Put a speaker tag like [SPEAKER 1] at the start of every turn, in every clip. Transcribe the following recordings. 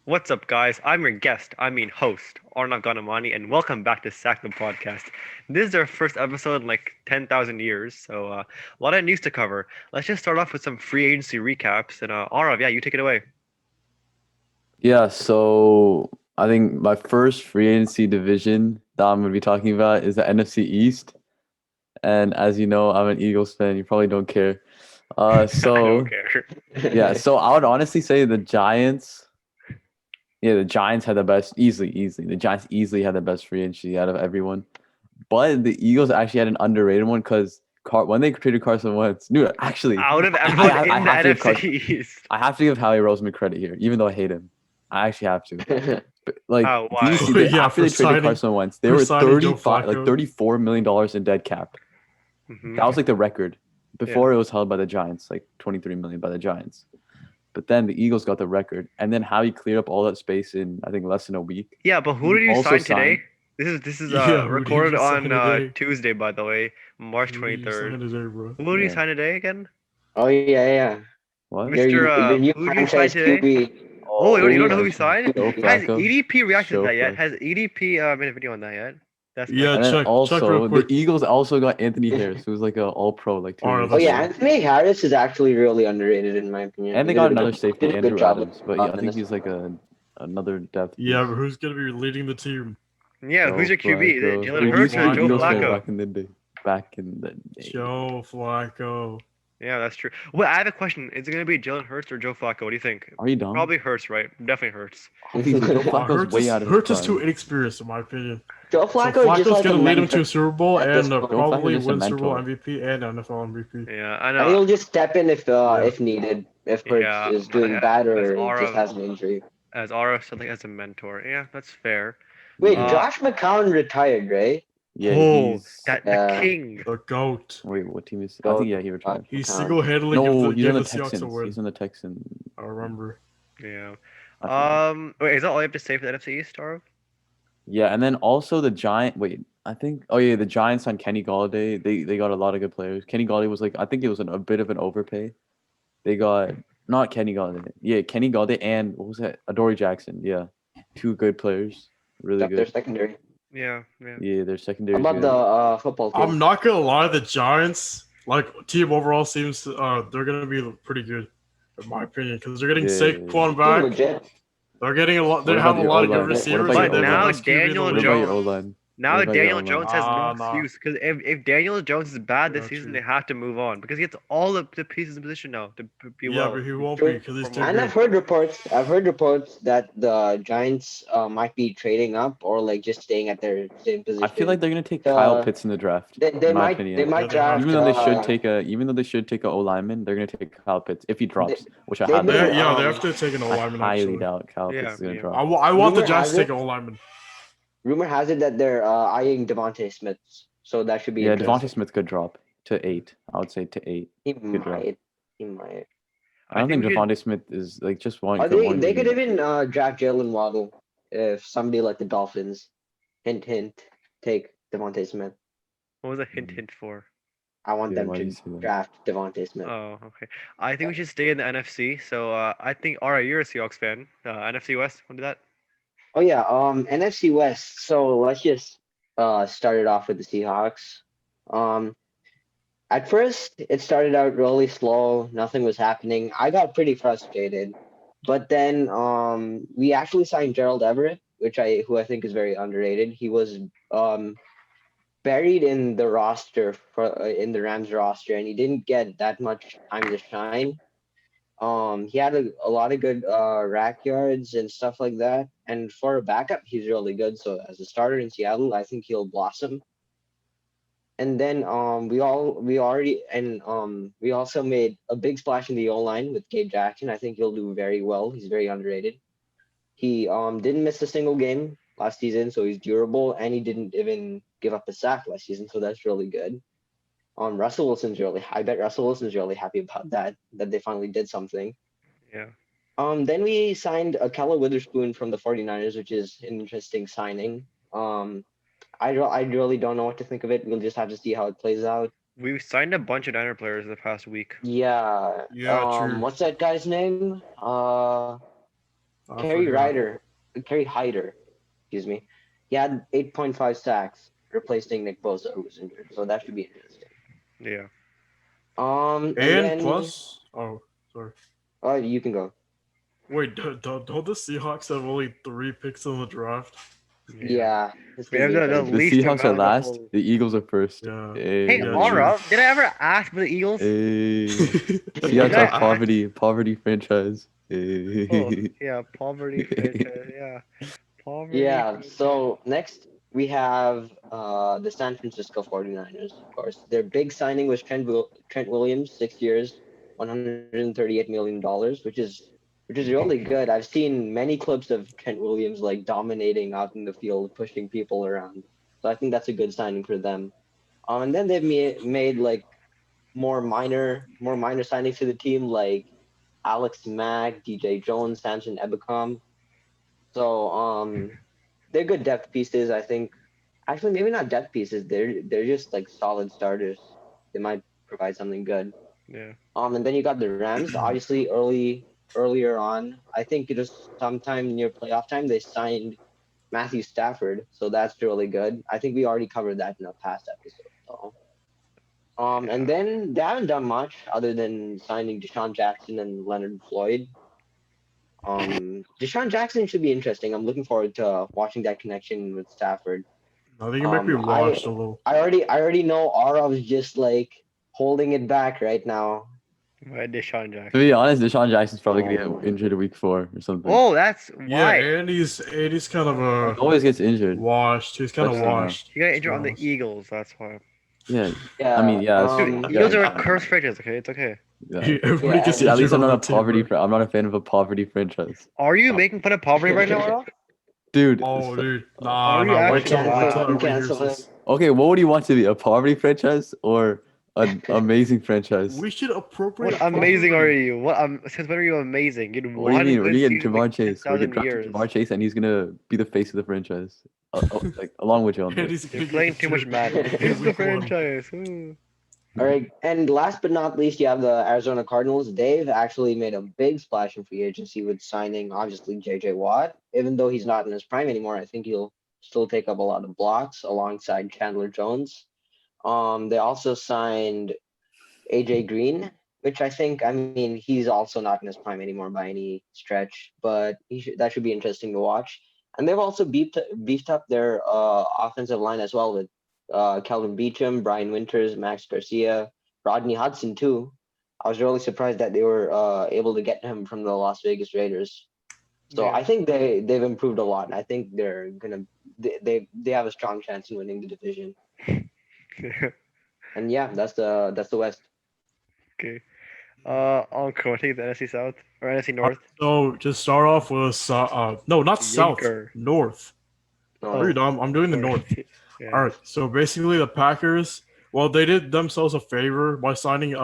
[SPEAKER 1] What's up, guys? I'm your host, Arnav Ganamani, and welcome back to Sack the Podcast. This is our first episode in like 10,000 years, so a lot of news to cover. Let's just start off with some free agency recaps, and Arnav, yeah, you take it away.
[SPEAKER 2] Yeah, so I think my first free agency division that I'm going to be talking about is the NFC East. And as you know, I'm an Eagles fan. You probably don't care.
[SPEAKER 1] I don't care.
[SPEAKER 2] Yeah, so I would honestly say the Giants. Yeah, the Giants had the best, easily. The Giants easily had the best free agency out of everyone. But the Eagles actually had an underrated one because when they traded Carson Wentz, dude, actually,
[SPEAKER 1] Out of everyone
[SPEAKER 2] I
[SPEAKER 1] in the
[SPEAKER 2] have to give
[SPEAKER 1] NFC East.
[SPEAKER 2] I have to give Howie Roseman credit here, even though I hate him. I actually have to. But, like,
[SPEAKER 1] Oh,
[SPEAKER 2] do
[SPEAKER 1] why?
[SPEAKER 2] you see
[SPEAKER 3] Yeah,
[SPEAKER 2] after they
[SPEAKER 3] for
[SPEAKER 2] traded
[SPEAKER 3] signing-
[SPEAKER 2] Carson Wentz, they
[SPEAKER 3] for
[SPEAKER 2] were
[SPEAKER 3] signing Joe
[SPEAKER 2] 35, like
[SPEAKER 3] Flacco.
[SPEAKER 2] $34 million in dead cap.
[SPEAKER 1] Mhm.
[SPEAKER 2] That was like the record. Before it was held by the Giants, like $23 million by the Giants. But then the Eagles got the record, and then Howie cleared up all that space in I think less than a week.
[SPEAKER 1] Yeah, but who did you
[SPEAKER 2] Also
[SPEAKER 1] sign today?
[SPEAKER 2] signed-
[SPEAKER 1] This is
[SPEAKER 3] Yeah, who did
[SPEAKER 1] recorded
[SPEAKER 3] you sign
[SPEAKER 1] on
[SPEAKER 3] today?
[SPEAKER 1] Tuesday, by the way, March
[SPEAKER 3] Who did you
[SPEAKER 1] 23rd.
[SPEAKER 3] sign today, bro?
[SPEAKER 1] Who did you
[SPEAKER 2] Yeah.
[SPEAKER 1] sign today again?
[SPEAKER 4] Oh yeah.
[SPEAKER 2] What?
[SPEAKER 1] Mr.
[SPEAKER 4] Your new
[SPEAKER 1] who did you sign
[SPEAKER 4] franchise
[SPEAKER 1] today?
[SPEAKER 4] QB.
[SPEAKER 1] Oh, you don't know who
[SPEAKER 4] yeah.
[SPEAKER 1] he signed?
[SPEAKER 2] Joe
[SPEAKER 1] Has
[SPEAKER 2] Flacco.
[SPEAKER 1] EDP reacted to
[SPEAKER 2] Joe
[SPEAKER 1] that yet?
[SPEAKER 2] Flacco.
[SPEAKER 1] Has EDP made a video on that yet? That's
[SPEAKER 3] Yeah,
[SPEAKER 2] And then
[SPEAKER 3] check real
[SPEAKER 2] also the
[SPEAKER 3] quick.
[SPEAKER 2] Eagles also got Anthony Harris, who was like a All Pro like 2
[SPEAKER 3] Oh,
[SPEAKER 2] years
[SPEAKER 4] Oh
[SPEAKER 3] that's
[SPEAKER 4] yeah,
[SPEAKER 2] ago.
[SPEAKER 4] Anthony Harris is actually really underrated in my opinion.
[SPEAKER 2] And they
[SPEAKER 4] He
[SPEAKER 2] got
[SPEAKER 4] did a
[SPEAKER 2] another
[SPEAKER 4] good-
[SPEAKER 2] safety,
[SPEAKER 4] did a good
[SPEAKER 2] Andrew
[SPEAKER 4] job
[SPEAKER 2] Adams,
[SPEAKER 4] with,
[SPEAKER 2] but yeah, I think
[SPEAKER 4] Minnesota.
[SPEAKER 2] he's like another depth.
[SPEAKER 3] Yeah,
[SPEAKER 2] piece.
[SPEAKER 3] but who's gonna be leading the team?
[SPEAKER 1] Yeah, who's your QB? Is it
[SPEAKER 2] Flacco.
[SPEAKER 1] Jalen
[SPEAKER 2] Who
[SPEAKER 1] Hurts
[SPEAKER 2] used
[SPEAKER 1] or
[SPEAKER 2] to be
[SPEAKER 1] Joe
[SPEAKER 2] Eagles fan
[SPEAKER 1] Flacco?
[SPEAKER 2] Back in the day.
[SPEAKER 3] Joe Flacco.
[SPEAKER 1] Yeah, that's true. Well, I have a question. Is it going to be Jalen Hurts or Joe Flacco? What do you think?
[SPEAKER 2] Are you dumb?
[SPEAKER 1] Probably Hurts, right? Definitely Hurts.
[SPEAKER 2] Obviously, Joe Flacco's
[SPEAKER 3] Hurts
[SPEAKER 2] way
[SPEAKER 3] is,
[SPEAKER 2] out of his
[SPEAKER 3] Hurts is
[SPEAKER 2] prime.
[SPEAKER 3] too inexperienced, in my opinion.
[SPEAKER 4] Joe
[SPEAKER 3] So
[SPEAKER 4] Flacco is
[SPEAKER 3] Flacco's
[SPEAKER 4] just like
[SPEAKER 3] gonna
[SPEAKER 4] a
[SPEAKER 3] lead him
[SPEAKER 4] mentor.
[SPEAKER 3] to a Super Bowl
[SPEAKER 4] at this
[SPEAKER 3] and
[SPEAKER 4] point.
[SPEAKER 3] probably
[SPEAKER 2] just a
[SPEAKER 3] win Super Bowl
[SPEAKER 2] mentor.
[SPEAKER 3] MVP and NFL MVP.
[SPEAKER 1] Yeah, I
[SPEAKER 4] And
[SPEAKER 1] know.
[SPEAKER 4] he'll just step in
[SPEAKER 3] Yeah.
[SPEAKER 4] if needed, if Hurts
[SPEAKER 1] Yeah,
[SPEAKER 4] is
[SPEAKER 1] but
[SPEAKER 4] doing
[SPEAKER 1] as
[SPEAKER 4] bad or
[SPEAKER 1] Aura-
[SPEAKER 4] just has an injury.
[SPEAKER 1] As Aura said, like as a mentor. Yeah, that's fair.
[SPEAKER 4] Wait,
[SPEAKER 1] Uh,
[SPEAKER 4] Josh McCown retired, right?
[SPEAKER 2] Yeah,
[SPEAKER 1] oh,
[SPEAKER 2] he's.
[SPEAKER 1] the
[SPEAKER 4] Yeah.
[SPEAKER 1] king.
[SPEAKER 3] The GOAT.
[SPEAKER 2] Wait, what team is? I think he retired.
[SPEAKER 3] He
[SPEAKER 4] McCown.
[SPEAKER 3] single-handedly
[SPEAKER 2] No,
[SPEAKER 3] gave
[SPEAKER 2] he's on
[SPEAKER 3] the
[SPEAKER 2] the
[SPEAKER 3] Seahawks a
[SPEAKER 2] Texans.
[SPEAKER 3] win.
[SPEAKER 2] He's on the Texans.
[SPEAKER 3] I remember.
[SPEAKER 1] Yeah.
[SPEAKER 2] I think.
[SPEAKER 1] Wait, is that all you have to say for the NFC East, Aura?
[SPEAKER 2] Yeah, and then also the Giant. Wait, I think. Oh yeah, the Giants on Kenny Galladay. They got a lot of good players. Kenny Galladay was like, I think it was a bit of an overpay. They got not Kenny Galladay. Yeah, Kenny Galladay and what was that? Adoree Jackson. Yeah, two good players. Really
[SPEAKER 4] Their
[SPEAKER 2] good.
[SPEAKER 4] secondary.
[SPEAKER 1] Yeah.
[SPEAKER 2] Yeah, their secondary.
[SPEAKER 4] How about the football team?
[SPEAKER 3] I'm not gonna lie, the Giants, like team overall, seems they're gonna be pretty good, in my opinion, because they're getting
[SPEAKER 2] Yeah.
[SPEAKER 3] Saquon
[SPEAKER 4] They're
[SPEAKER 3] back.
[SPEAKER 4] legit.
[SPEAKER 3] They're getting a lot. They
[SPEAKER 2] What
[SPEAKER 3] have
[SPEAKER 2] about
[SPEAKER 3] a
[SPEAKER 2] your
[SPEAKER 3] lot of
[SPEAKER 2] O-line?
[SPEAKER 3] good
[SPEAKER 2] What
[SPEAKER 3] receivers.
[SPEAKER 2] about
[SPEAKER 3] Like
[SPEAKER 1] your
[SPEAKER 3] they're the
[SPEAKER 1] O-line?
[SPEAKER 3] best QB in the
[SPEAKER 1] Daniel
[SPEAKER 2] What
[SPEAKER 3] league.
[SPEAKER 2] about your
[SPEAKER 1] Jones-
[SPEAKER 2] O-line?
[SPEAKER 1] Now
[SPEAKER 2] What about
[SPEAKER 1] Daniel
[SPEAKER 2] your
[SPEAKER 1] Jones has no
[SPEAKER 3] Nah.
[SPEAKER 1] excuse because if Daniel Jones is bad this
[SPEAKER 3] Yeah,
[SPEAKER 1] season,
[SPEAKER 3] true.
[SPEAKER 1] they have to move on because he gets all the pieces in position now to be
[SPEAKER 3] Yeah,
[SPEAKER 1] well.
[SPEAKER 3] but he won't
[SPEAKER 4] True.
[SPEAKER 3] be because he's too
[SPEAKER 4] And
[SPEAKER 3] good.
[SPEAKER 4] I've heard reports that the Giants might be trading up or like just staying at their same position.
[SPEAKER 2] I feel like they're gonna take Kyle
[SPEAKER 4] Uh,
[SPEAKER 2] Pitts in the draft.
[SPEAKER 4] they
[SPEAKER 2] in my
[SPEAKER 4] might
[SPEAKER 2] opinion.
[SPEAKER 4] they might
[SPEAKER 3] Yeah, they have
[SPEAKER 4] draft.
[SPEAKER 2] Even though they should take a O lineman, they're gonna take Kyle Pitts if he drops, which I
[SPEAKER 4] they
[SPEAKER 2] highly
[SPEAKER 4] may-
[SPEAKER 2] doubt.
[SPEAKER 3] They
[SPEAKER 4] Um,
[SPEAKER 3] have to take an O
[SPEAKER 2] I
[SPEAKER 3] lineman.
[SPEAKER 2] highly
[SPEAKER 3] Actually,
[SPEAKER 2] doubt Kyle
[SPEAKER 1] Yeah,
[SPEAKER 2] Pitts is gonna
[SPEAKER 1] yeah.
[SPEAKER 2] drop.
[SPEAKER 3] I want the
[SPEAKER 4] Rumor
[SPEAKER 3] Giants
[SPEAKER 4] has
[SPEAKER 3] to take
[SPEAKER 4] it-
[SPEAKER 3] an O lineman.
[SPEAKER 4] Rumor has it that they're eyeing Devontae Smith, so that should be
[SPEAKER 2] Yeah,
[SPEAKER 4] interesting.
[SPEAKER 2] Devontae Smith could drop to 8. I would say to 8.
[SPEAKER 4] He
[SPEAKER 2] drop.
[SPEAKER 4] might. He might.
[SPEAKER 2] I don't think
[SPEAKER 1] we should-
[SPEAKER 2] Devontae Smith is like just one.
[SPEAKER 4] Or
[SPEAKER 2] good
[SPEAKER 4] they
[SPEAKER 2] one
[SPEAKER 4] they could
[SPEAKER 2] year.
[SPEAKER 4] even draft Jalen Waddle if somebody like the Dolphins, hint take Devontae Smith.
[SPEAKER 1] What was a hint for?
[SPEAKER 4] I want
[SPEAKER 2] Yeah,
[SPEAKER 4] them
[SPEAKER 2] why do you
[SPEAKER 4] to
[SPEAKER 2] say that?
[SPEAKER 4] draft Devontae Smith.
[SPEAKER 1] Oh, okay. I think we should stay in the NFC. So I think Aura, you're a Seahawks fan. NFC West, want to do that?
[SPEAKER 4] Oh yeah, NFC West. So let's just start it off with the Seahawks. At first it started out really slow, nothing was happening. I got pretty frustrated. But then we actually signed Gerald Everett, who I think is very underrated. He was buried in the roster in the Rams roster, and he didn't get that much time to shine. He had a lot of good rack yards and stuff like that. And for a backup, he's really good. So as a starter in Seattle, I think he'll blossom. And then we also made a big splash in the O line with Gabe Jackson. I think he'll do very well. He's very underrated. He didn't miss a single game last season, so he's durable, and he didn't even give up a sack last season, so that's really good. I bet Russell Wilson's really happy about that they finally did something.
[SPEAKER 1] Yeah.
[SPEAKER 4] Then we signed Akella Witherspoon from the 49ers, which is an interesting signing. I really don't know what to think of it. We'll just have to see how it plays out.
[SPEAKER 1] We've signed a bunch of Niner players the past week.
[SPEAKER 4] Yeah.
[SPEAKER 3] Yeah, true.
[SPEAKER 4] What's that guy's name?
[SPEAKER 3] I
[SPEAKER 4] Kerry
[SPEAKER 3] forgot.
[SPEAKER 4] Ryder. Kerry Hyder. Excuse me. He had 8.5 sacks, replacing Nick Bosa, who was injured. So that should be interesting.
[SPEAKER 1] Yeah.
[SPEAKER 4] And
[SPEAKER 3] And
[SPEAKER 4] then
[SPEAKER 3] plus, oh, sorry.
[SPEAKER 4] you can go.
[SPEAKER 3] Wait, don't the Seahawks have only 3 picks in the draft?
[SPEAKER 4] Yeah. This
[SPEAKER 1] We
[SPEAKER 4] could
[SPEAKER 1] have
[SPEAKER 4] be
[SPEAKER 1] the
[SPEAKER 4] interesting.
[SPEAKER 2] The
[SPEAKER 1] least
[SPEAKER 2] Seahawks are
[SPEAKER 1] amount of
[SPEAKER 2] last.
[SPEAKER 1] whole-
[SPEAKER 2] The Eagles are first.
[SPEAKER 3] Yeah.
[SPEAKER 1] Hey,
[SPEAKER 3] Yeah,
[SPEAKER 1] Aura,
[SPEAKER 3] true.
[SPEAKER 1] did I ever ask for the Eagles?
[SPEAKER 2] Seahawks
[SPEAKER 1] I
[SPEAKER 2] are
[SPEAKER 1] ask-
[SPEAKER 2] poverty franchise. Hey.
[SPEAKER 1] Oh, yeah, poverty franchise. Yeah, poverty.
[SPEAKER 4] Yeah,
[SPEAKER 1] franchise.
[SPEAKER 4] so next we have the San Francisco 49ers, of course. Their big signing was Trent Williams, 6 years, $138 million, which is really good. I've seen many clips of Trent Williams like dominating out in the field, pushing people around. So I think that's a good signing for them. And then they've made like more minor signings to the team, like Alex Mack, DJ Jones, Samson Ebukam. So they're good depth pieces, I think. Actually, maybe not depth pieces. They're just like solid starters. They might provide something good.
[SPEAKER 1] Yeah.
[SPEAKER 4] And then you got the Rams. Obviously, earlier on, I think it was sometime near playoff time, they signed Matthew Stafford. So that's really good. I think we already covered that in a past episode. So. And then they haven't done much other than signing Deshaun Jackson and Leonard Floyd. Deshaun Jackson should be interesting. I'm looking forward to watching that connection with Stafford.
[SPEAKER 3] I think it might be washed a little.
[SPEAKER 4] I already know Arav's just like holding it back right now.
[SPEAKER 1] By Deshaun
[SPEAKER 2] To
[SPEAKER 1] Jackson.
[SPEAKER 2] be honest, Deshaun Jackson's probably gonna get injured week 4 or something.
[SPEAKER 1] Oh, that's
[SPEAKER 3] Yeah,
[SPEAKER 1] why.
[SPEAKER 3] and he's kind of
[SPEAKER 2] He always gets injured.
[SPEAKER 3] washed. He's kind of
[SPEAKER 2] That's,
[SPEAKER 3] washed.
[SPEAKER 1] He got injured
[SPEAKER 3] to
[SPEAKER 1] on
[SPEAKER 3] be
[SPEAKER 1] the
[SPEAKER 3] honest.
[SPEAKER 1] Eagles. That's why.
[SPEAKER 2] Yeah.
[SPEAKER 4] Yeah.
[SPEAKER 2] I mean, yeah. it's-
[SPEAKER 1] Dude,
[SPEAKER 2] yeah,
[SPEAKER 1] Eagles are
[SPEAKER 2] yeah.
[SPEAKER 1] a cursed franchise. Okay, it's okay.
[SPEAKER 2] Yeah.
[SPEAKER 3] Everybody
[SPEAKER 4] Yeah,
[SPEAKER 3] gets
[SPEAKER 4] and-
[SPEAKER 2] At least
[SPEAKER 3] injured
[SPEAKER 2] I'm
[SPEAKER 3] on
[SPEAKER 2] not a
[SPEAKER 3] the team,
[SPEAKER 2] poverty.
[SPEAKER 3] bro.
[SPEAKER 2] I'm not a fan of a poverty franchise,
[SPEAKER 1] Are you making fun of poverty right now, Aura?
[SPEAKER 2] dude.
[SPEAKER 3] Oh, dude. Nah,
[SPEAKER 1] Are you
[SPEAKER 3] nah. Wait
[SPEAKER 1] actually-
[SPEAKER 3] till
[SPEAKER 4] Cancel-
[SPEAKER 3] everybody hears
[SPEAKER 4] cancel him.
[SPEAKER 3] this.
[SPEAKER 2] Okay, what would you want to be? A poverty franchise or an amazing franchise?
[SPEAKER 3] We should appropriate.
[SPEAKER 1] What amazing are
[SPEAKER 3] poverty.
[SPEAKER 1] you? What since when are you amazing? You'd
[SPEAKER 2] What do you mean? We're gonna get Jamar Chase. We're gonna
[SPEAKER 1] 10,000
[SPEAKER 2] draft
[SPEAKER 1] years.
[SPEAKER 2] Jamar Chase, and he's gonna be the face of the franchise, like along with John.
[SPEAKER 3] And he's
[SPEAKER 1] You're
[SPEAKER 3] gonna
[SPEAKER 1] playing
[SPEAKER 3] get
[SPEAKER 1] too much
[SPEAKER 3] injured
[SPEAKER 1] Madden.
[SPEAKER 3] in
[SPEAKER 1] It's the
[SPEAKER 3] week one.
[SPEAKER 1] franchise. Ooh.
[SPEAKER 4] All right, and last but not least, you have the Arizona Cardinals. They've actually made a big splash in free agency with signing, obviously, J.J. Watt. Even though he's not in his prime anymore, I think he'll still take up a lot of blocks alongside Chandler Jones. They also signed A.J. Green, which I mean, he's also not in his prime anymore by any stretch, but that should be interesting to watch. And they've also beefed up their offensive line as well with Calvin Beachum, Brian Winters, Max Garcia, Rodney Hudson too. I was really surprised that they were able to get him from the Las Vegas Raiders. So
[SPEAKER 1] Yeah.
[SPEAKER 4] I think they've improved a lot, and I think they're gonna they have a strong chance in winning the division. And yeah, that's the West.
[SPEAKER 1] Okay. On Cody, the NFC South or NFC North.
[SPEAKER 3] So just start off with no, not South,
[SPEAKER 1] Yinker.
[SPEAKER 3] North.
[SPEAKER 1] Oh.
[SPEAKER 3] Dude, I'm doing the North.
[SPEAKER 1] Yeah.
[SPEAKER 3] All right. So basically, the Packers, well, they did themselves a favor by signing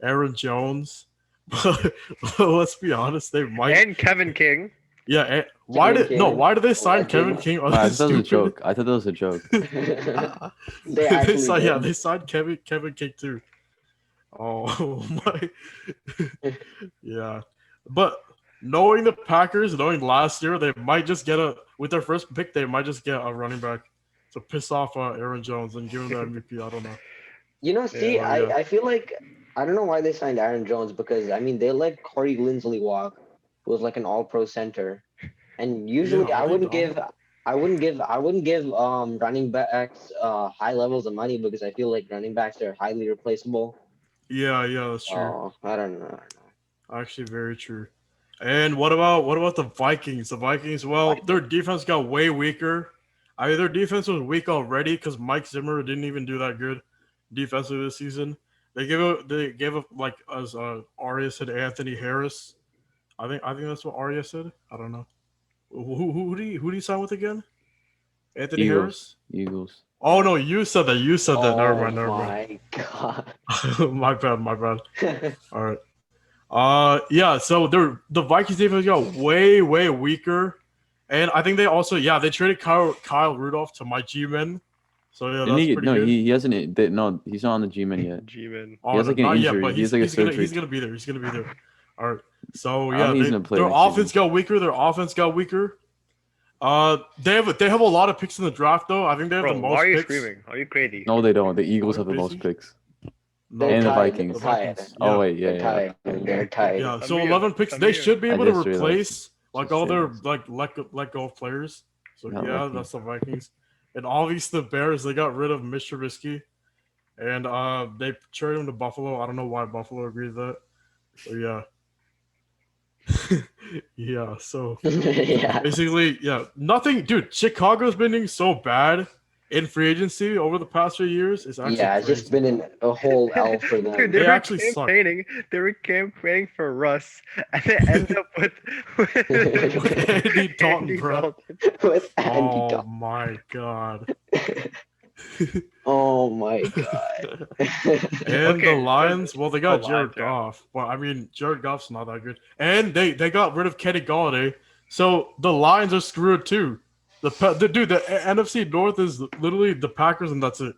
[SPEAKER 3] Aaron Jones. But let's be honest, they might.
[SPEAKER 1] And Kevin King.
[SPEAKER 3] Yeah. Why
[SPEAKER 4] Kevin
[SPEAKER 3] did no?
[SPEAKER 4] King.
[SPEAKER 3] Why did they sign
[SPEAKER 4] What,
[SPEAKER 3] Kevin
[SPEAKER 4] dude?
[SPEAKER 3] King? Are
[SPEAKER 2] I
[SPEAKER 3] they
[SPEAKER 2] thought that was a
[SPEAKER 3] stupid?
[SPEAKER 2] joke. I thought that was a joke.
[SPEAKER 4] They actually
[SPEAKER 3] signed,
[SPEAKER 4] did.
[SPEAKER 3] they signed Kevin King too. Oh my. Yeah, but knowing the Packers, knowing last year, they might just get with their first pick, they might just get a running back to piss off Aaron Jones and give him the MVP. I don't know.
[SPEAKER 4] See,
[SPEAKER 3] Yeah.
[SPEAKER 4] I feel like I don't know why they signed Aaron Jones because I mean they let Corey Linsley walk, who was like an All-Pro center, and usually
[SPEAKER 3] Yeah,
[SPEAKER 4] I wouldn't
[SPEAKER 3] they
[SPEAKER 4] give running backs high levels of money because I feel like running backs are highly replaceable.
[SPEAKER 3] Yeah, that's true.
[SPEAKER 4] Oh, I don't know.
[SPEAKER 3] Actually, very true. And what about the Vikings? The Vikings, well, their defense got way weaker. I mean, their defense was weak already because Mike Zimmer didn't even do that good defensively this season. They gave up like as Arya said, Anthony Harris. I think that's what Arya said. I don't know. Who do you sign with again? Anthony Harris.
[SPEAKER 2] Eagles.
[SPEAKER 3] Oh no, you said that. Never mind.
[SPEAKER 4] My God.
[SPEAKER 3] My bad. All right. Yeah. So the Vikings defense got way weaker, And I think they also they traded Kyle Rudolph to my G-men. So yeah,
[SPEAKER 2] Didn't
[SPEAKER 3] that's
[SPEAKER 2] he?
[SPEAKER 3] pretty
[SPEAKER 2] No,
[SPEAKER 3] good.
[SPEAKER 2] he hasn't. No, he's not on the G-men yet.
[SPEAKER 1] G-Man.
[SPEAKER 3] Oh,
[SPEAKER 2] He has like an
[SPEAKER 3] not yet,
[SPEAKER 2] injury.
[SPEAKER 3] but
[SPEAKER 2] He has like a
[SPEAKER 3] he's gonna
[SPEAKER 2] surgery.
[SPEAKER 3] be there. He's gonna be there. All right. So
[SPEAKER 2] I don't
[SPEAKER 3] yeah,
[SPEAKER 2] think he's gonna play
[SPEAKER 3] their
[SPEAKER 2] next
[SPEAKER 3] offense
[SPEAKER 2] season.
[SPEAKER 3] got weaker. They have a lot of picks in the draft though. I think they have
[SPEAKER 1] Bro,
[SPEAKER 3] the
[SPEAKER 1] why
[SPEAKER 3] most
[SPEAKER 1] are you
[SPEAKER 3] picks.
[SPEAKER 1] screaming? Are you crazy?
[SPEAKER 2] No, they don't. The Eagles
[SPEAKER 3] Are
[SPEAKER 2] have the
[SPEAKER 3] you
[SPEAKER 2] most
[SPEAKER 3] busy?
[SPEAKER 2] picks.
[SPEAKER 3] No,
[SPEAKER 2] And the
[SPEAKER 4] tied.
[SPEAKER 2] Vikings.
[SPEAKER 3] The
[SPEAKER 4] They're tied.
[SPEAKER 3] Vikings.
[SPEAKER 2] Oh
[SPEAKER 3] Yeah.
[SPEAKER 2] wait,
[SPEAKER 4] They're
[SPEAKER 2] yeah.
[SPEAKER 4] tied. They're tied.
[SPEAKER 3] Yeah,
[SPEAKER 1] It's
[SPEAKER 3] so
[SPEAKER 1] on me.
[SPEAKER 3] 11 picks.
[SPEAKER 1] It's on
[SPEAKER 3] They
[SPEAKER 1] me.
[SPEAKER 3] should be
[SPEAKER 2] I
[SPEAKER 3] able to
[SPEAKER 2] just realized.
[SPEAKER 3] replace like
[SPEAKER 2] Just
[SPEAKER 3] all their
[SPEAKER 2] saying.
[SPEAKER 3] like let go of players. So
[SPEAKER 2] Not
[SPEAKER 3] yeah,
[SPEAKER 2] lucky.
[SPEAKER 3] that's the Vikings. And obviously the Bears, they got rid of Mr. Trubisky, and they traded him to Buffalo. I don't know why Buffalo agreed to that. So yeah. Yeah, so
[SPEAKER 4] Yeah.
[SPEAKER 3] basically, nothing, dude. Chicago's been doing so bad in free agency over the past few years. It's actually
[SPEAKER 4] Yeah, it's
[SPEAKER 3] crazy.
[SPEAKER 4] just been a whole L for them.
[SPEAKER 1] Dude,
[SPEAKER 3] They
[SPEAKER 1] were
[SPEAKER 3] actually suck.
[SPEAKER 1] campaigning. They were campaigning for Russ, and they ended up with
[SPEAKER 3] Andy Dalton,
[SPEAKER 1] Andy
[SPEAKER 3] bro.
[SPEAKER 1] Dalton.
[SPEAKER 4] With Andy
[SPEAKER 3] Oh
[SPEAKER 4] Dalton.
[SPEAKER 3] my god.
[SPEAKER 4] Oh my god.
[SPEAKER 3] And
[SPEAKER 1] Okay,
[SPEAKER 3] the Lions, well, they got
[SPEAKER 1] Lions,
[SPEAKER 3] Jared
[SPEAKER 1] yeah.
[SPEAKER 3] Goff, but I mean, Jared Goff's not that good. And they got rid of Kenny Galladay, so the Lions are screwed too. The NFC North is literally the Packers, and that's it.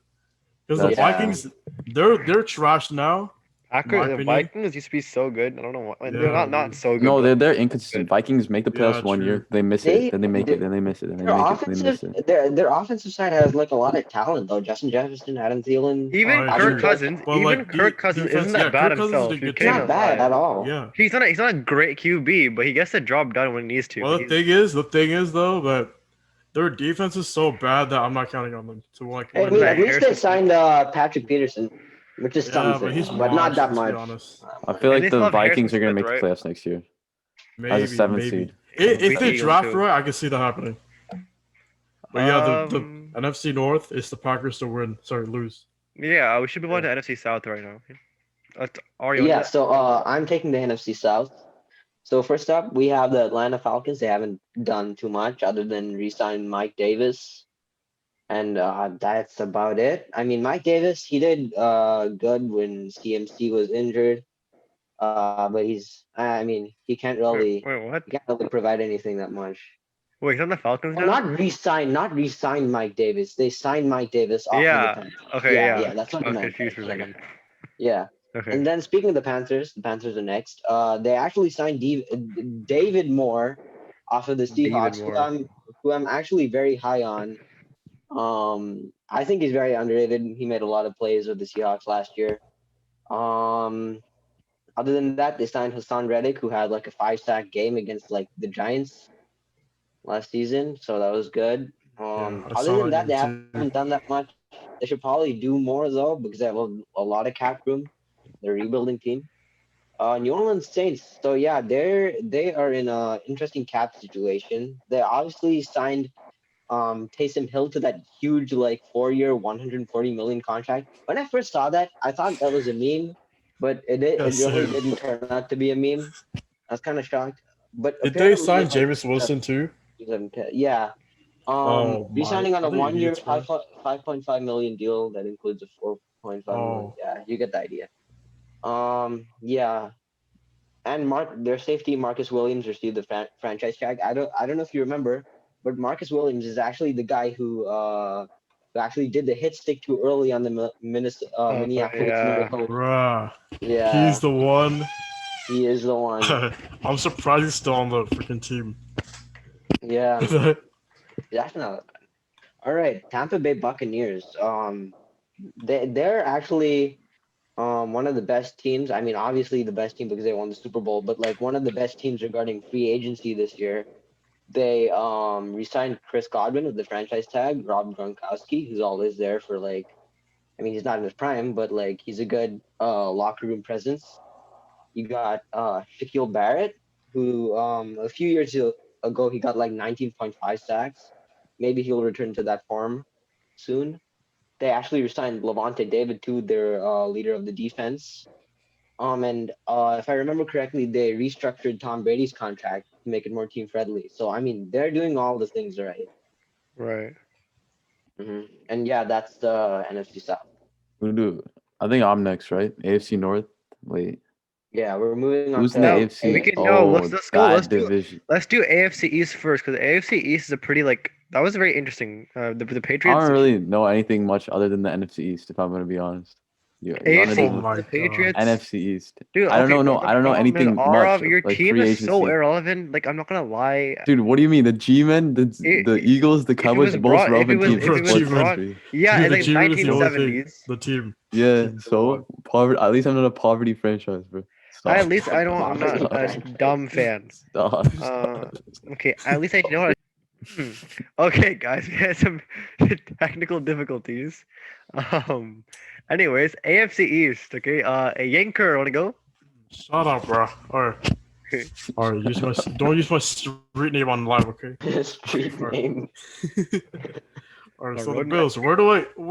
[SPEAKER 3] Because the
[SPEAKER 2] That's-
[SPEAKER 4] Yeah.
[SPEAKER 3] Vikings, they're trash now.
[SPEAKER 1] Packers, the
[SPEAKER 3] opinion.
[SPEAKER 1] Vikings used to be so good. I don't know why. Like,
[SPEAKER 3] Yeah,
[SPEAKER 1] they're not
[SPEAKER 3] dude.
[SPEAKER 1] so good.
[SPEAKER 2] No,
[SPEAKER 1] but
[SPEAKER 2] they're inconsistent.
[SPEAKER 1] good.
[SPEAKER 2] Vikings make the
[SPEAKER 3] Yeah,
[SPEAKER 2] playoffs one
[SPEAKER 3] true.
[SPEAKER 2] year, they miss
[SPEAKER 4] They-
[SPEAKER 2] it, then they make
[SPEAKER 4] they-
[SPEAKER 2] it, then they miss it, then they
[SPEAKER 4] Their
[SPEAKER 2] make it, then they miss
[SPEAKER 4] offensive,
[SPEAKER 2] it.
[SPEAKER 4] their offensive side has like a lot of talent though. Justin Jefferson, Adam Thielen.
[SPEAKER 1] Even
[SPEAKER 3] Oh,
[SPEAKER 1] Kirk
[SPEAKER 3] true.
[SPEAKER 1] Cousins,
[SPEAKER 3] But,
[SPEAKER 1] even
[SPEAKER 3] like,
[SPEAKER 1] Kirk Cousins
[SPEAKER 3] defense-
[SPEAKER 1] isn't that bad
[SPEAKER 3] Kirk Cousins
[SPEAKER 1] himself.
[SPEAKER 3] did
[SPEAKER 1] You
[SPEAKER 3] good
[SPEAKER 4] He's not
[SPEAKER 1] can't
[SPEAKER 4] bad
[SPEAKER 1] lie.
[SPEAKER 4] at all.
[SPEAKER 3] Yeah.
[SPEAKER 1] He's not a great QB, but he gets the job done when he needs to.
[SPEAKER 3] Well,
[SPEAKER 1] He's-
[SPEAKER 3] the thing is though that their defense is so bad that I'm not counting on them to like
[SPEAKER 4] I
[SPEAKER 3] win.
[SPEAKER 4] mean,
[SPEAKER 1] that
[SPEAKER 4] at least they
[SPEAKER 1] Harrison-
[SPEAKER 4] signed Patrick Peterson, which is
[SPEAKER 3] Yeah,
[SPEAKER 4] something,
[SPEAKER 3] but he's
[SPEAKER 4] but not
[SPEAKER 3] washed,
[SPEAKER 4] that
[SPEAKER 3] let's be
[SPEAKER 4] much.
[SPEAKER 3] honest.
[SPEAKER 2] I feel
[SPEAKER 1] And
[SPEAKER 2] like
[SPEAKER 1] they still
[SPEAKER 2] the
[SPEAKER 1] have Harrison
[SPEAKER 2] Vikings are gonna
[SPEAKER 1] Smith,
[SPEAKER 2] make
[SPEAKER 1] right?
[SPEAKER 2] the playoffs next year.
[SPEAKER 3] Maybe,
[SPEAKER 2] seventh
[SPEAKER 3] maybe.
[SPEAKER 2] seed.
[SPEAKER 3] If
[SPEAKER 1] Beat
[SPEAKER 3] they
[SPEAKER 1] the
[SPEAKER 3] draft
[SPEAKER 1] Eagles, too.
[SPEAKER 3] right, I can see that happening. But yeah, the
[SPEAKER 1] Um,
[SPEAKER 3] NFC North is the Packers to win. Sorry, lose.
[SPEAKER 1] Yeah, we should move on to
[SPEAKER 3] Yeah.
[SPEAKER 1] NFC South right now. Are you?
[SPEAKER 4] Yeah, so I'm taking the NFC South. So first up, we have the Atlanta Falcons. They haven't done too much other than re-sign Mike Davis, and that's about it. I mean, Mike Davis, he did good when CMC was injured, but I mean, he can't really
[SPEAKER 1] Wait, what?
[SPEAKER 4] provide anything that much.
[SPEAKER 1] Wait, he's on the Falcons
[SPEAKER 4] Well,
[SPEAKER 1] now?
[SPEAKER 4] not re-sign Mike Davis. They signed Mike Davis off
[SPEAKER 1] Yeah,
[SPEAKER 4] of the Panthers.
[SPEAKER 1] okay, yeah.
[SPEAKER 4] That's what
[SPEAKER 1] I
[SPEAKER 4] I
[SPEAKER 1] was
[SPEAKER 4] meant.
[SPEAKER 1] confused for a second.
[SPEAKER 4] Yeah.
[SPEAKER 1] Okay.
[SPEAKER 4] And then speaking of the Panthers are next. They actually signed David Moore off of the
[SPEAKER 1] David
[SPEAKER 4] Seahawks,
[SPEAKER 1] Moore.
[SPEAKER 4] who I'm actually very high on. I think he's very underrated. He made a lot of plays with the Seahawks last year. Other than that, they signed Hassan Reddick, who had like a 5-sack game against like the Giants last season, so that was good.
[SPEAKER 3] I
[SPEAKER 4] Other
[SPEAKER 3] saw
[SPEAKER 4] than that,
[SPEAKER 3] that
[SPEAKER 4] they
[SPEAKER 3] game too.
[SPEAKER 4] haven't done that much. They should probably do more though, because they have a lot of cap room. They're a rebuilding team. New Orleans Saints. So yeah, they are in a interesting cap situation. They obviously signed Taysom Hill to that huge like 4-year, 140 million contract. When I first saw that, I thought that was a meme, but it really
[SPEAKER 3] same.
[SPEAKER 4] didn't turn out to be a meme. I was kind of shocked. But
[SPEAKER 3] Did they
[SPEAKER 4] apparently,
[SPEAKER 3] sign
[SPEAKER 4] like,
[SPEAKER 3] Jameis Wilson too?
[SPEAKER 4] yeah.
[SPEAKER 3] Oh,
[SPEAKER 4] Re-signing on a
[SPEAKER 3] are they
[SPEAKER 4] 1-year,
[SPEAKER 3] idiots, bro?
[SPEAKER 4] 5.5 million deal that includes a 4.5 million.
[SPEAKER 3] Oh.
[SPEAKER 4] Yeah, you get the idea. Yeah. And their safety Marcus Williams received the franchise tag. I don't know if you remember, but Marcus Williams is actually the guy who actually did the hit stick too early on the Minnesota, Minneapolis
[SPEAKER 1] yeah.
[SPEAKER 4] Miracle.
[SPEAKER 3] Bruh.
[SPEAKER 4] Yeah,
[SPEAKER 3] He's the one.
[SPEAKER 4] he is the one.
[SPEAKER 3] I'm surprised he's still on the freaking team.
[SPEAKER 4] Yeah, definitely. All right, Tampa Bay Buccaneers. They're actually one of the best teams. I mean, obviously the best team because they won the Super Bowl, but like one of the best teams regarding free agency this year. They re-signed Chris Godwin with the franchise tag, Rob Gronkowski, who's always there for like, I mean, he's not in his prime, but like he's a good locker room presence. You got Shaquille Barrett, who a few years ago he got like 19.5 sacks. Maybe he'll return to that form soon. They actually resigned Levante David too, their leader of the defense. And if I remember correctly, they restructured Tom Brady's contract to make it more team friendly. So I mean, they're doing all the things right.
[SPEAKER 1] Right.
[SPEAKER 4] And yeah, that's the NFC South.
[SPEAKER 2] Who do? I think I'm next, right? AFC North. Wait.
[SPEAKER 4] Yeah, we're moving on
[SPEAKER 2] Who's in
[SPEAKER 4] to
[SPEAKER 2] the
[SPEAKER 1] No, we
[SPEAKER 2] AFC?
[SPEAKER 1] can
[SPEAKER 4] AFC.
[SPEAKER 1] let's
[SPEAKER 2] Oh,
[SPEAKER 1] let's go.
[SPEAKER 2] that division.
[SPEAKER 1] Let's do AFC East first because the AFC East is a pretty like that was very interesting. The
[SPEAKER 2] I
[SPEAKER 1] Patriots.
[SPEAKER 2] don't really know anything much other than the NFC East, if I'm gonna be honest. You wanna
[SPEAKER 1] AFC
[SPEAKER 3] Oh
[SPEAKER 2] do
[SPEAKER 3] my
[SPEAKER 1] the
[SPEAKER 3] god.
[SPEAKER 1] Patriots.
[SPEAKER 2] NFC East?
[SPEAKER 1] Dude,
[SPEAKER 2] I don't
[SPEAKER 1] okay,
[SPEAKER 2] know. No,
[SPEAKER 1] but the
[SPEAKER 2] I don't know
[SPEAKER 1] problem is,
[SPEAKER 2] anything much.
[SPEAKER 1] Arav, your
[SPEAKER 2] Like
[SPEAKER 1] team
[SPEAKER 2] free
[SPEAKER 1] is so
[SPEAKER 2] agency.
[SPEAKER 1] irrelevant. Like, I'm not gonna lie.
[SPEAKER 2] Dude, what do you mean? The G-men,
[SPEAKER 1] It,
[SPEAKER 2] the Eagles, the
[SPEAKER 1] if it
[SPEAKER 2] Cowboys,
[SPEAKER 1] was
[SPEAKER 2] the most
[SPEAKER 1] brought,
[SPEAKER 2] relevant teams
[SPEAKER 1] if
[SPEAKER 2] in
[SPEAKER 1] it
[SPEAKER 3] Bro,
[SPEAKER 1] was
[SPEAKER 2] sports
[SPEAKER 3] achievement.
[SPEAKER 1] brought,
[SPEAKER 2] history.
[SPEAKER 1] yeah,
[SPEAKER 3] Dude,
[SPEAKER 1] in
[SPEAKER 3] the
[SPEAKER 1] like
[SPEAKER 3] achievement is the only thing.
[SPEAKER 1] 1970s.
[SPEAKER 3] The team.
[SPEAKER 2] Yeah,
[SPEAKER 3] Team,
[SPEAKER 2] so poverty. At least I'm not a poverty franchise, bro.
[SPEAKER 1] At
[SPEAKER 2] Stop.
[SPEAKER 1] least I don't. I'm not
[SPEAKER 4] Poverty
[SPEAKER 1] a
[SPEAKER 4] franchise.
[SPEAKER 1] dumb fan.
[SPEAKER 2] Stop.
[SPEAKER 1] Uh,
[SPEAKER 2] Stop.
[SPEAKER 1] okay. At least I know how to. Hmm. Okay, guys, we had some technical difficulties. Um. Anyways, AFC East. Okay. A Yanker, wanna go?
[SPEAKER 3] Shut up, bro. Alright, don't use my street name on live, okay?
[SPEAKER 4] Street
[SPEAKER 3] Alright.
[SPEAKER 4] name.
[SPEAKER 3] Alright,
[SPEAKER 1] A
[SPEAKER 3] so the
[SPEAKER 1] road
[SPEAKER 3] Bills. Where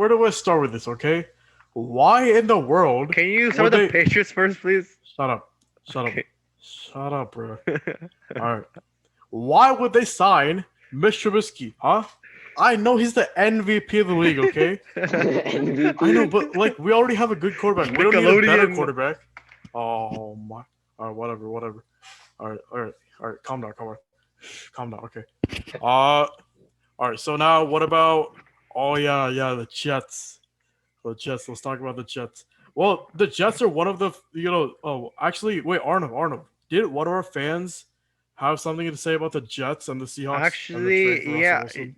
[SPEAKER 3] do I start with this, okay? Why in the world
[SPEAKER 1] Can you start
[SPEAKER 3] would
[SPEAKER 1] with the
[SPEAKER 3] they
[SPEAKER 1] Patriots first, please?
[SPEAKER 3] shut up. Shut up.
[SPEAKER 1] Okay.
[SPEAKER 3] Shut up, bro. Alright. Why would they sign Mitch Trubisky, huh? I know he's the MVP of the league, okay?
[SPEAKER 4] MVP.
[SPEAKER 3] I know, but like we already have a good quarterback. We don't need a better
[SPEAKER 1] Nickelodeon.
[SPEAKER 3] quarterback. Oh my. Alright, whatever. Alright. Calm down. Okay. Alright. So now, what about? Oh yeah, the Jets. The Jets. Let's talk about the Jets. Well, the Jets are one of the. Oh, actually, wait, Arnav. Did one of our fans have something to say about the Jets and the Seahawks and the trade for
[SPEAKER 1] Actually,
[SPEAKER 3] Russell
[SPEAKER 1] yeah.
[SPEAKER 3] Wilson?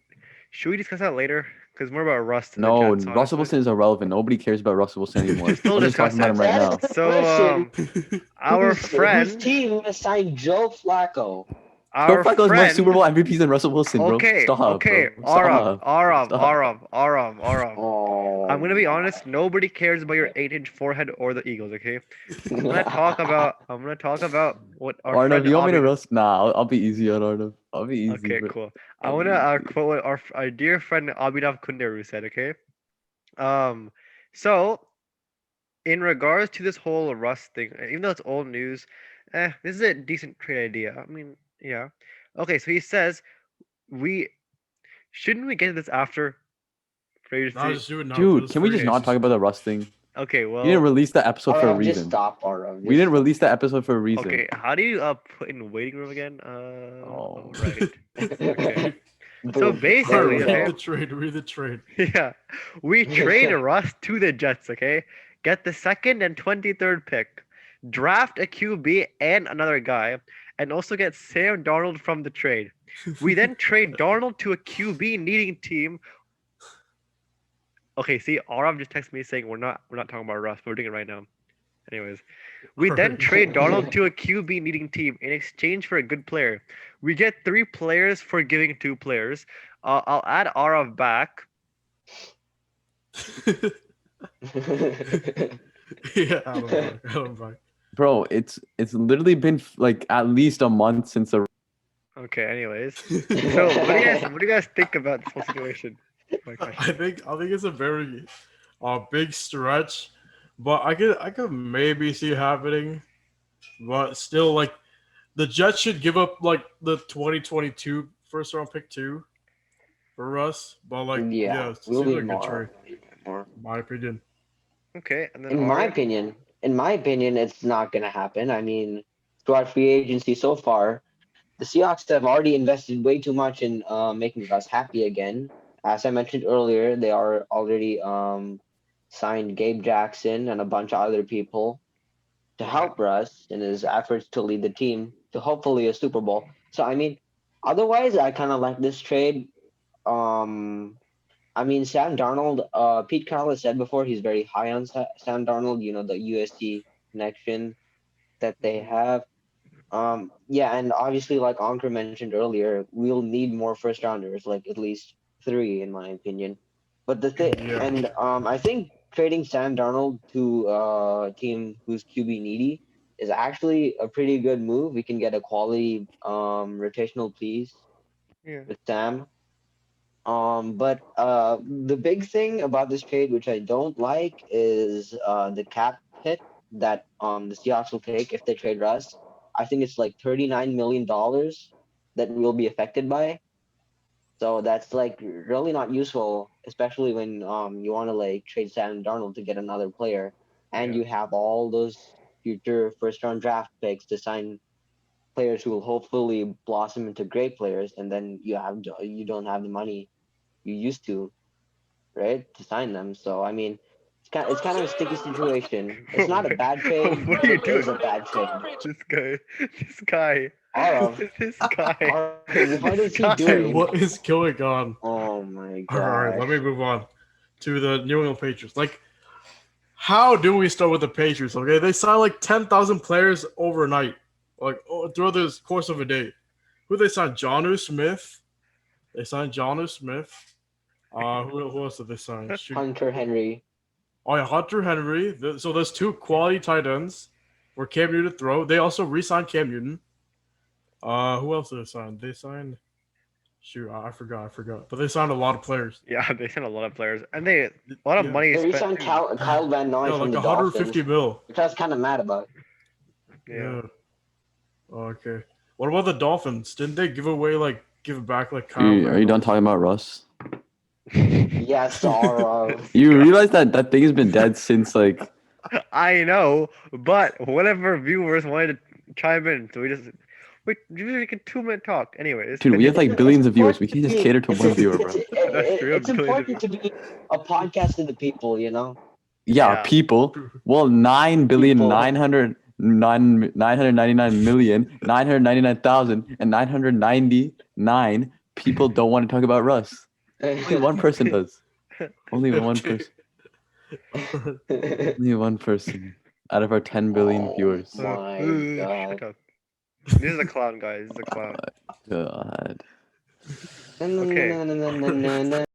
[SPEAKER 1] Should we discuss that later? Because more about Rust and
[SPEAKER 2] No,
[SPEAKER 1] the Jets,
[SPEAKER 2] Russell
[SPEAKER 1] honestly.
[SPEAKER 2] Wilson is irrelevant. Nobody cares about Russell Wilson anymore.
[SPEAKER 1] Still
[SPEAKER 2] We're just talking about him right now.
[SPEAKER 4] That's the
[SPEAKER 1] So,
[SPEAKER 4] question.
[SPEAKER 1] our
[SPEAKER 4] Whose
[SPEAKER 1] friend,
[SPEAKER 4] team assigned Joe Flacco?
[SPEAKER 2] Joe
[SPEAKER 1] our
[SPEAKER 2] Flacco is more Super
[SPEAKER 1] friend.
[SPEAKER 2] Bowl MVPs than Russell Wilson, bro.
[SPEAKER 1] Okay,
[SPEAKER 2] Stop,
[SPEAKER 1] okay.
[SPEAKER 2] bro. Stop.
[SPEAKER 1] Arav.
[SPEAKER 4] Oh,
[SPEAKER 1] I'm gonna be honest. Nobody cares about your 8-inch forehead or the Eagles. Okay. I'm gonna talk about what our
[SPEAKER 2] Arnav,
[SPEAKER 1] friend
[SPEAKER 2] you want me to
[SPEAKER 1] Abid.
[SPEAKER 2] roast? Nah, I'll be easy on Arnav. I'll be easy,
[SPEAKER 1] Okay,
[SPEAKER 2] bro.
[SPEAKER 1] cool. I
[SPEAKER 2] I'll
[SPEAKER 1] wanna
[SPEAKER 2] be easy.
[SPEAKER 1] quote what our dear friend Abhinav Kunderu said. Okay. So in regards to this whole Rust thing, even though it's old news, this is a decent trade idea. I mean, yeah. Okay, so he says we shouldn't we get this after free
[SPEAKER 3] No,
[SPEAKER 1] agency?
[SPEAKER 3] just do it now.
[SPEAKER 2] Dude,
[SPEAKER 3] This
[SPEAKER 2] can we
[SPEAKER 3] free
[SPEAKER 2] just not talk
[SPEAKER 3] agency.
[SPEAKER 2] about the Rust thing?
[SPEAKER 1] Okay,
[SPEAKER 2] We didn't
[SPEAKER 1] well,
[SPEAKER 2] release the episode for a
[SPEAKER 4] Arav, just
[SPEAKER 2] reason.
[SPEAKER 4] stop, Arav.
[SPEAKER 2] We didn't release the episode for a reason.
[SPEAKER 1] okay. How do you put in waiting room again?
[SPEAKER 2] Oh.
[SPEAKER 1] Right. Okay.
[SPEAKER 4] Boom.
[SPEAKER 1] So
[SPEAKER 4] There
[SPEAKER 1] basically,
[SPEAKER 4] we
[SPEAKER 1] okay.
[SPEAKER 4] go.
[SPEAKER 3] Read the trade.
[SPEAKER 1] Yeah, we trade Russ to the Jets. Okay, get the 2nd and 23rd pick, draft a QB and another guy, and also get Sam Darnold from the trade. We then trade Darnold to a QB needing team. Okay, see, Arav just texted me saying we're not talking about Russ, but we're doing it right now. Anyways, we then trade Darnold to a QB needing team in exchange for a good player. We get 3 players for giving 2 players. I'll add Arav back.
[SPEAKER 3] Yeah, I don't buy.
[SPEAKER 2] Bro, it's literally been like at least a month since the
[SPEAKER 1] Okay, anyways. So what do you guys think about this whole situation? My question.
[SPEAKER 3] I think it's a very big stretch, but I could maybe see it happening. But still, like the Jets should give up like the 2022 first round pick too for us. But like
[SPEAKER 4] Yeah,
[SPEAKER 3] it
[SPEAKER 4] we'll
[SPEAKER 3] seems
[SPEAKER 4] need
[SPEAKER 3] like a trade,
[SPEAKER 4] more.
[SPEAKER 3] in my opinion.
[SPEAKER 1] Okay, and then
[SPEAKER 4] In my
[SPEAKER 1] Arav?
[SPEAKER 4] opinion, it's not gonna happen. I mean, throughout free agency so far, the Seahawks have already invested way too much in making us happy again. As I mentioned earlier, they are already signed Gabe Jackson and a bunch of other people to
[SPEAKER 1] Right.
[SPEAKER 4] help Russ in his efforts to lead the team to hopefully a Super Bowl. So I mean, otherwise, I kind of like this trade. I mean, Sam Darnold. Pete Carroll has said before he's very high on Sam Darnold. You know, the USC connection that they have. Yeah, and obviously, like Ankur mentioned earlier, we'll need more first rounders, like at least 3, in my opinion. But the thing,
[SPEAKER 3] Yeah.
[SPEAKER 4] and I think trading Sam Darnold to a team who's QB needy is actually a pretty good move. We can get a quality rotational piece
[SPEAKER 1] Yeah.
[SPEAKER 4] with Sam. But the big thing about this trade, which I don't like, is the cap hit that the Seahawks will take if they trade Russ. I think it's like $39 million that will be affected by. So that's like really not useful, especially when you want to like trade Sam Darnold to get another player, and
[SPEAKER 1] Yeah.
[SPEAKER 4] you have all those future first round draft picks to sign players who will hopefully blossom into great players, and then you don't have the money you used to, right, to sign them. So I mean, it's kind of a sticky situation. It's not a bad trade,
[SPEAKER 1] What
[SPEAKER 4] but
[SPEAKER 1] are you
[SPEAKER 4] it is
[SPEAKER 1] doing?
[SPEAKER 4] a bad trade.
[SPEAKER 1] This guy.
[SPEAKER 4] Arav,
[SPEAKER 1] This guy.
[SPEAKER 4] Arav, what
[SPEAKER 1] This
[SPEAKER 4] is he
[SPEAKER 1] guy.
[SPEAKER 4] doing?
[SPEAKER 3] What is going on?
[SPEAKER 4] Oh my
[SPEAKER 3] All right, let
[SPEAKER 4] god.
[SPEAKER 3] me move on to the New England Patriots. Like, how do we start with the Patriots? Okay, they signed like 10,000 players overnight, like throughout the course of a day. Who they signed? Jonnu Smith. They signed Jonnu Smith. Who else did they sign? Shoot.
[SPEAKER 4] Hunter Henry.
[SPEAKER 3] Oh yeah, Hunter Henry. So there's two quality tight ends for Cam Newton to throw. They also re-signed Cam Newton. Who else did they sign? They signed. Shoot, I forgot. But they signed a lot of players.
[SPEAKER 1] Yeah, they sent a lot of players, and they a lot of
[SPEAKER 3] Yeah.
[SPEAKER 1] money
[SPEAKER 4] They
[SPEAKER 1] spent.
[SPEAKER 4] re-signed
[SPEAKER 1] too.
[SPEAKER 4] Kyle Van Noy
[SPEAKER 3] Yeah,
[SPEAKER 4] from
[SPEAKER 3] like
[SPEAKER 4] the
[SPEAKER 3] 150
[SPEAKER 4] Dolphins,
[SPEAKER 3] mil.
[SPEAKER 4] which I was kind of mad about.
[SPEAKER 1] Yeah.
[SPEAKER 3] Okay. What about the Dolphins? Didn't they give back like Kyle?
[SPEAKER 2] Are you
[SPEAKER 3] Van
[SPEAKER 2] done
[SPEAKER 3] Noy?
[SPEAKER 2] talking about Russ?
[SPEAKER 4] Yes, Arav.
[SPEAKER 2] You realize that thing has been dead since like
[SPEAKER 1] I know, but whatever viewers wanted to chime in, so we can 2-minute talk. Anyways,
[SPEAKER 2] dude, we have like billions of viewers. We can't just cater to one viewer, bro.
[SPEAKER 1] That's true,
[SPEAKER 4] It's
[SPEAKER 1] billions of
[SPEAKER 4] important to be a podcast of the people, you know.
[SPEAKER 2] Yeah,
[SPEAKER 1] Yeah.
[SPEAKER 2] people. Well, 9,999,999,999 people don't want to talk about Russ. Only one person does. Only one
[SPEAKER 3] Okay.
[SPEAKER 2] person. Only one person out of our 10 billion
[SPEAKER 4] Oh
[SPEAKER 2] viewers.
[SPEAKER 4] my
[SPEAKER 1] Shut
[SPEAKER 4] god.
[SPEAKER 1] up. This is a clown, guys. This is a clown.
[SPEAKER 2] God.
[SPEAKER 1] Okay.